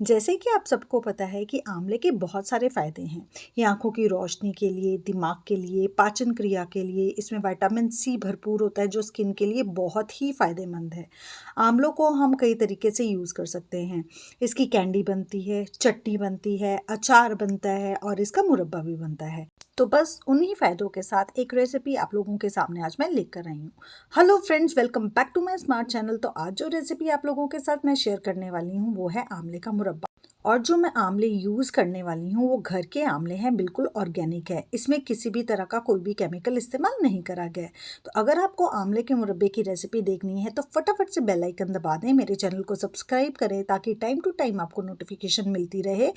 जैसे कि आप सबको पता है कि आंवले के बहुत सारे फ़ायदे हैं। ये आँखों की रोशनी के लिए, दिमाग के लिए, पाचन क्रिया के लिए, इसमें विटामिन सी भरपूर होता है जो स्किन के लिए बहुत ही फ़ायदेमंद है। आंवलों को हम कई तरीके से यूज़ कर सकते हैं। इसकी कैंडी बनती है, चटनी बनती है, अचार बनता है और इसका मुरब्बा भी बनता है। तो बस उन्हीं फ़ायदों के साथ एक रेसिपी आप लोगों के सामने आज मैं लेकर आई हूँ। Hello friends, welcome back to my smart channel. तो आज जो रेसिपी आप लोगों के साथ मैं शेयर करने वाली हूँ वो है आंवले का मुरब्बा। और जो मैं आंवले यूज़ करने वाली हूँ वो घर के आंवले हैं, बिल्कुल ऑर्गेनिक है। इसमें किसी भी तरह का कोई भी केमिकल इस्तेमाल नहीं करा गया है। तो अगर आपको आंवले के मुरब्बे की रेसिपी देखनी है तो फटाफट से बेल आइकन दबा दें, मेरे चैनल को सब्सक्राइब करें ताकि टाइम टू टाइम आपको नोटिफिकेशन मिलती रहे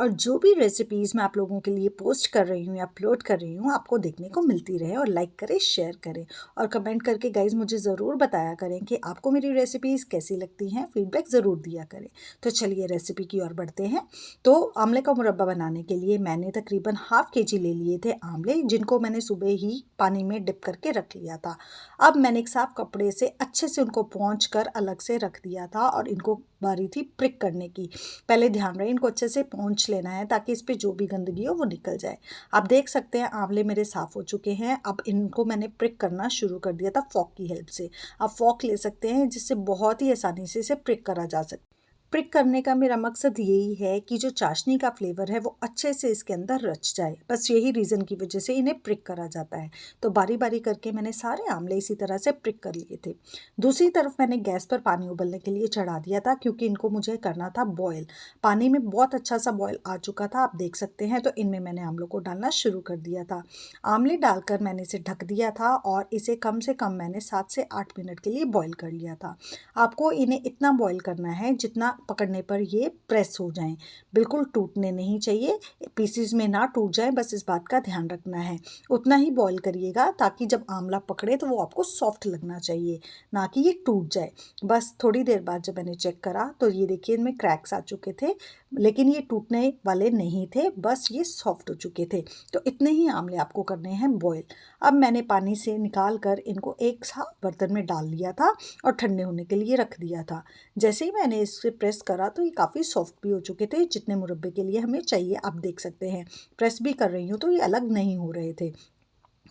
और जो भी रेसिपीज़ मैं आप लोगों के लिए पोस्ट कर रही हूँ या अपलोड कर रही हूँ आपको देखने को मिलती रहे। और लाइक करें, शेयर करें और कमेंट करके गाइज मुझे ज़रूर बताया करें कि आपको मेरी रेसिपीज़ कैसी लगती हैं, फीडबैक ज़रूर दिया करें। तो चलिए रेसिपी की ओर बढ़ते हैं। तो आंवले का मुरब्बा बनाने के लिए मैंने तकरीबन हाफ़ केजी ले लिए थे आंवले, जिनको मैंने सुबह ही पानी में डिप करके रख लिया था। अब मैंने एक साफ कपड़े से अच्छे से उनको पोंछ कर अलग से रख दिया था और इनको बारी थी प्रिक करने की। पहले ध्यान रहे इनको अच्छे से पोंछ लेना है ताकि इस पे जो भी गंदगी हो वो निकल जाए। आप देख सकते हैं आंवले मेरे साफ़ हो चुके हैं। अब इनको मैंने प्रिक करना शुरू कर दिया था फॉक की हेल्प से। आप फॉक ले सकते हैं जिससे बहुत ही आसानी से इसे प्रिक करा जा सकता है। प्रिक करने का मेरा मकसद यही है कि जो चाशनी का फ्लेवर है वो अच्छे से इसके अंदर रच जाए। बस यही रीज़न की वजह से इन्हें प्रिक करा जाता है। तो बारी बारी करके मैंने सारे आंवले इसी तरह से प्रिक कर लिए थे। दूसरी तरफ मैंने गैस पर पानी उबलने के लिए चढ़ा दिया था क्योंकि इनको मुझे करना था बॉयल। पानी में बहुत अच्छा सा बॉयल आ चुका था, आप देख सकते हैं। तो इनमें मैंने आंवलों को डालना शुरू कर दिया था। आंवले डालकर मैंने इसे ढक दिया था और इसे कम से कम मैंने 7 से 8 मिनट के लिए बॉयल कर लिया था। आपको इन्हें इतना बॉईल करना है जितना पकड़ने पर ये प्रेस हो जाएं, बिल्कुल टूटने नहीं चाहिए, पीसीज में ना टूट जाए, बस इस बात का ध्यान रखना है। उतना ही बॉईल करिएगा ताकि जब आंवला पकड़े तो वो आपको सॉफ्ट लगना चाहिए, ना कि ये टूट जाए। बस थोड़ी देर बाद जब मैंने चेक करा तो ये देखिए इनमें क्रैक्स आ चुके थे, लेकिन ये टूटने वाले नहीं थे, बस ये सॉफ्ट हो चुके थे। तो इतने ही आंवले आपको करने हैं बॉईल। अब मैंने पानी से निकाल कर इनको एक साफ बर्तन में डाल लिया था और ठंडे होने के लिए रख दिया था। जैसे ही मैंने इसे प्रेस करा तो ये काफ़ी सॉफ्ट भी हो चुके थे, जितने मुरब्बे के लिए हमें चाहिए। आप देख सकते हैं प्रेस भी कर रही हूँ तो ये अलग नहीं हो रहे थे।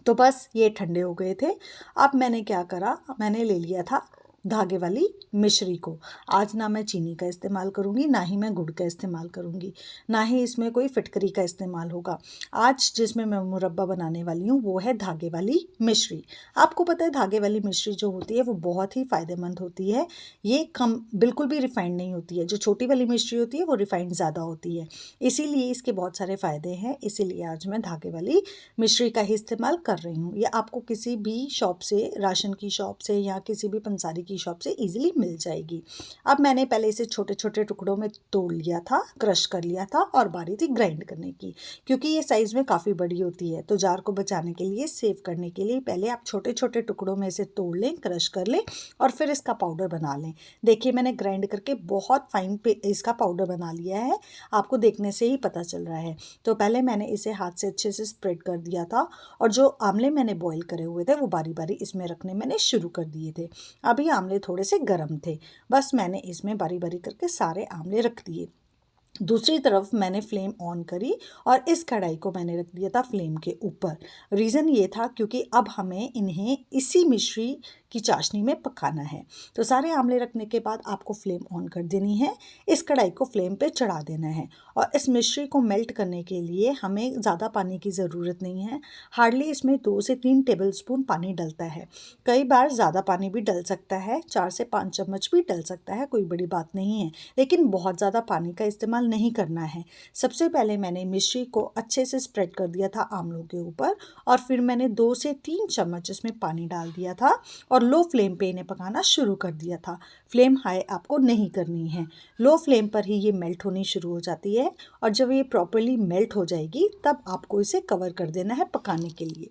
तो बस ये ठंडे हो गए थे। अब मैंने क्या करा, मैंने ले लिया था धागे वाली मिश्री को। आज ना मैं चीनी का इस्तेमाल करूँगी, ना ही मैं गुड़ का इस्तेमाल करूँगी, ना ही इसमें कोई फिटकरी का इस्तेमाल होगा। आज जिसमें मैं मुरब्बा बनाने वाली हूँ वो है धागे वाली मिश्री। आपको पता है धागे वाली मिश्री जो होती है वो बहुत ही फ़ायदेमंद होती है। ये कम बिल्कुल भी रिफाइंड नहीं होती है। जो छोटी वाली मिश्री होती है वो रिफाइंड ज़्यादा होती है, इसीलिए इसके बहुत सारे फ़ायदे हैं। इसीलिए आज मैं धागे वाली मिश्री का ही इस्तेमाल कर रही हूँ। ये आपको किसी भी शॉप से, राशन की शॉप से या किसी भी पंसारी की शॉप से इजीली मिल जाएगी। अब मैंने पहले इसे छोटे छोटे टुकड़ों में तोड़ लिया था, क्रश कर लिया था और बारी थी ग्राइंड करने की। क्योंकि ये साइज़ में काफ़ी बड़ी होती है तो जार को बचाने के लिए, सेव करने के लिए पहले आप छोटे छोटे टुकड़ों में इसे तोड़ लें, क्रश कर लें और फिर इसका पाउडर बना लें। देखिए मैंने ग्राइंड करके बहुत फाइन इसका पाउडर बना लिया है, आपको देखने से ही पता चल रहा है। तो पहले मैंने इसे हाथ से अच्छे से स्प्रेड कर दिया था और जो आंवले मैंने बॉईल करे हुए थे वो बारी बारी इसमें रखने मैंने शुरू कर दिए थे। अभी आंवले थोड़े से गर्म थे, बस मैंने इसमें बारी बारी करके सारे आंवले रख दिए। दूसरी तरफ मैंने फ्लेम ऑन करी और इस कढ़ाई को मैंने रख दिया था फ्लेम के ऊपर। रीज़न ये था क्योंकि अब हमें इन्हें इसी मिश्री की चाशनी में पकाना है। तो सारे आंवले रखने के बाद आपको फ्लेम ऑन कर देनी है, इस कढ़ाई को फ्लेम पे चढ़ा देना है और इस मिश्री को मेल्ट करने के लिए हमें ज़्यादा पानी की ज़रूरत नहीं है। हार्डली इसमें 2 से 3 टेबलस्पून पानी डलता है। कई बार ज़्यादा पानी भी डल सकता है, 4 से 5 चम्मच भी डल सकता है, कोई बड़ी बात नहीं है, लेकिन बहुत ज़्यादा पानी का इस्तेमाल नहीं करना है। सबसे पहले मैंने मिश्री को अच्छे से स्प्रेड कर दिया था आंवलों के ऊपर और फिर मैंने 2 से 3 चम्मच इसमें पानी डाल दिया था और लो फ्लेम पे इन्हें पकाना शुरू कर दिया था। फ्लेम हाई आपको नहीं करनी है, लो फ्लेम पर ही ये मेल्ट होनी शुरू हो जाती है और जब ये प्रॉपर्ली मेल्ट हो जाएगी तब आपको इसे कवर कर देना है पकाने के लिए।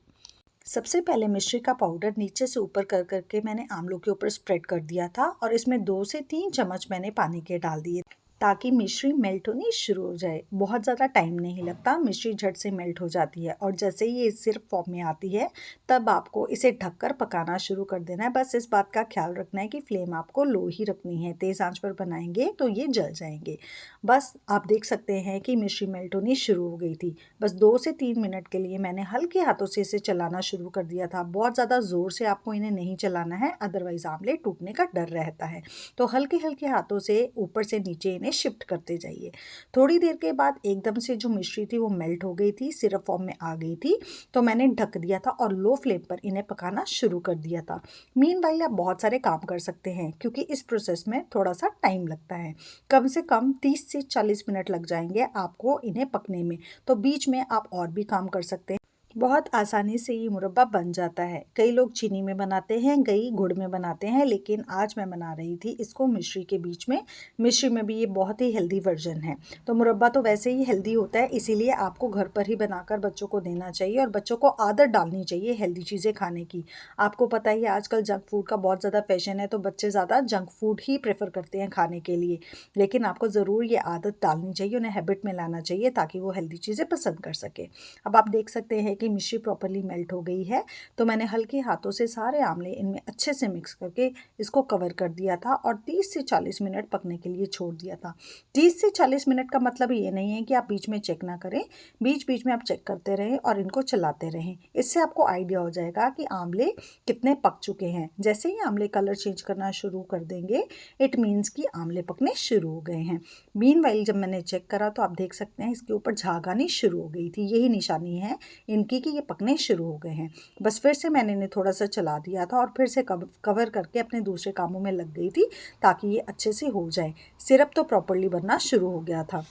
सबसे पहले मिश्री का पाउडर नीचे से ऊपर कर करके मैंने आंवलों के ऊपर स्प्रेड कर दिया था और इसमें 2 से 3 चम्मच मैंने पानी के डाल दिए। ताकि मिश्री मेल्ट होनी शुरू हो जाए। बहुत ज़्यादा टाइम नहीं लगता, मिश्री झट से मेल्ट हो जाती है और जैसे ही ये सिरप फॉर्म में आती है तब आपको इसे ढककर पकाना शुरू कर देना है। बस इस बात का ख्याल रखना है कि फ्लेम आपको लो ही रखनी है, तेज़ आंच पर बनाएंगे तो ये जल जाएंगे। बस आप देख सकते हैं कि मिश्री मेल्ट होनी शुरू हो गई थी। बस 2 से 3 मिनट के लिए मैंने हल्के हाथों से इसे चलाना शुरू कर दिया था। बहुत ज़्यादा ज़ोर से आपको इन्हें नहीं चलाना है, अदरवाइज़ आमलेट टूटने का डर रहता है। तो हल्के हल्के हाथों से ऊपर से नीचे इन्हें शिफ्ट करते जाइए। थोड़ी देर के बाद एकदम से जो मिश्री थी वो मेल्ट हो गई थी, सिरप फॉर्म में आ गई थी, तो मैंने ढक दिया था और लो फ्लेम पर इन्हें पकाना शुरू कर दिया था। मीनवाइल आप बहुत सारे काम कर सकते हैं क्योंकि इस प्रोसेस में थोड़ा सा टाइम लगता है। कम से कम 30 से 40 मिनट लग जाएंगे आपको इन्हें पकने में, तो बीच में आप और भी काम कर सकते हैं। बहुत आसानी से ये मुरब्बा बन जाता है। कई लोग चीनी में बनाते हैं, कई गुड़ में बनाते हैं, लेकिन आज मैं बना रही थी इसको मिश्री के बीच में। मिश्री में भी ये बहुत ही हेल्दी वर्जन है। तो मुरब्बा तो वैसे ही हेल्दी होता है, इसीलिए आपको घर पर ही बनाकर बच्चों को देना चाहिए और बच्चों को आदत डालनी चाहिए हेल्दी चीज़ें खाने की। आपको पता ही है आजकल जंक फूड का बहुत ज़्यादा फैशन है, तो बच्चे ज़्यादा जंक फूड ही प्रेफर करते हैं खाने के लिए। लेकिन आपको ज़रूर ये आदत डालनी चाहिए, उन्हें हैबिट में लाना चाहिए ताकि वो हेल्दी चीज़ें पसंद कर सके। अब आप देख सकते हैं कि मिश्री प्रॉपर्ली मेल्ट हो गई है, तो मैंने हल्के हाथों से सारे आमले इनमें अच्छे से मिक्स करके इसको कवर कर दिया था और 30 से 40 मिनट पकने के लिए छोड़ दिया था। 30 से 40 मिनट का मतलब ये नहीं है कि आप बीच में चेक ना करें, बीच बीच में आप चेक करते रहें और इनको चलाते रहें। इससे आपको आइडिया हो जाएगा कि आमले कितने पक चुके हैं। जैसे ही आमले कलर चेंज करना शुरू कर देंगे, इट मीन्स कि आमले पकने शुरू हो गए हैं। मीनवाइल जब मैंने चेक करा तो आप देख सकते हैं इसके ऊपर झाग आनी शुरू हो गई थी। यही निशानी है इनकी कि ये पकने शुरू हो गए हैं। बस फिर से मैंने इन्हें थोड़ा सा चला दिया था और फिर से कवर करके अपने दूसरे कामों में लग गई थी ताकि ये अच्छे से हो जाए। सिरप तो प्रॉपर्ली बनना शुरू हो गया था।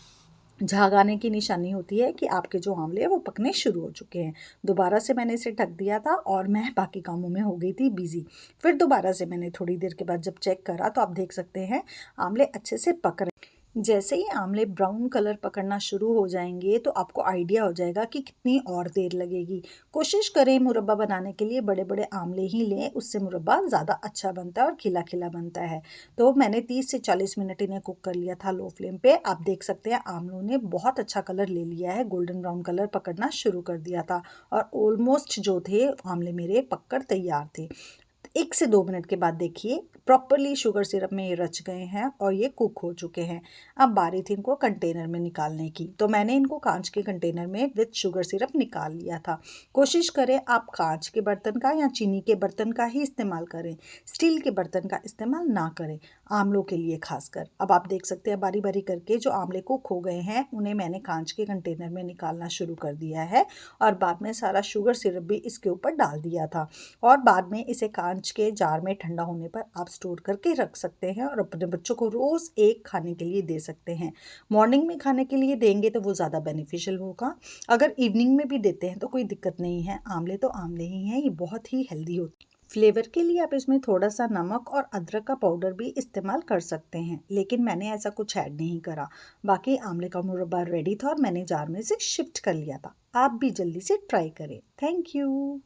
झाग आने की निशानी होती है कि आपके जो आंवले हैं वो पकने शुरू हो चुके हैं। दोबारा से मैंने इसे ढक दिया था और मैं बाकी कामों में हो गई थी बिजी। फिर दोबारा से मैंने थोड़ी देर के बाद जब चेक करा तो आप देख सकते हैं आंवले अच्छे से पक रहे। जैसे ही आमले ब्राउन कलर पकड़ना शुरू हो जाएंगे तो आपको आइडिया हो जाएगा कि कितनी और देर लगेगी। कोशिश करें मुरब्बा बनाने के लिए बड़े बड़े आमले ही लें, उससे मुरब्बा ज़्यादा अच्छा बनता है और खिला खिला बनता है। तो मैंने 30 से 40 मिनट इन्हें कुक कर लिया था लो फ्लेम पे। आप देख सकते हैं आमलों ने बहुत अच्छा कलर ले लिया है, गोल्डन ब्राउन कलर पकड़ना शुरू कर दिया था और ऑलमोस्ट जो थे आमले मेरे पककर तैयार थे। 1 से 2 मिनट के बाद देखिए प्रॉपरली शुगर सिरप में ये रच गए हैं और ये कुक हो चुके हैं। अब बारी थी इनको कंटेनर में निकालने की, तो मैंने इनको कांच के कंटेनर में विद शुगर सिरप निकाल लिया था। कोशिश करें आप कांच के बर्तन का या चीनी के बर्तन का ही इस्तेमाल करें, स्टील के बर्तन का इस्तेमाल ना करें, आमलों के लिए खासकर। अब आप देख सकते हैं बारी बारी करके जो आमले कुक हो गए हैं उन्हें मैंने कांच के कंटेनर में निकालना शुरू कर दिया है और बाद में सारा शुगर सिरप भी इसके ऊपर डाल दिया था और बाद में इसे कांच के जार में ठंडा होने पर आप स्टोर करके रख सकते हैं और अपने बच्चों को रोज़ एक खाने के लिए दे सकते हैं। मॉर्निंग में खाने के लिए देंगे तो वो ज़्यादा बेनिफिशियल होगा, अगर इवनिंग में भी देते हैं तो कोई दिक्कत नहीं है। आमले तो आमले ही हैं, ये बहुत ही हेल्दी होते हैं। फ्लेवर के लिए आप इसमें थोड़ा सा नमक और अदरक का पाउडर भी इस्तेमाल कर सकते हैं, लेकिन मैंने ऐसा कुछ ऐड नहीं करा। बाकी आमले का मुरब्बा रेडी था और मैंने जार में से शिफ्ट कर लिया था। आप भी जल्दी से ट्राई करें। Thank you.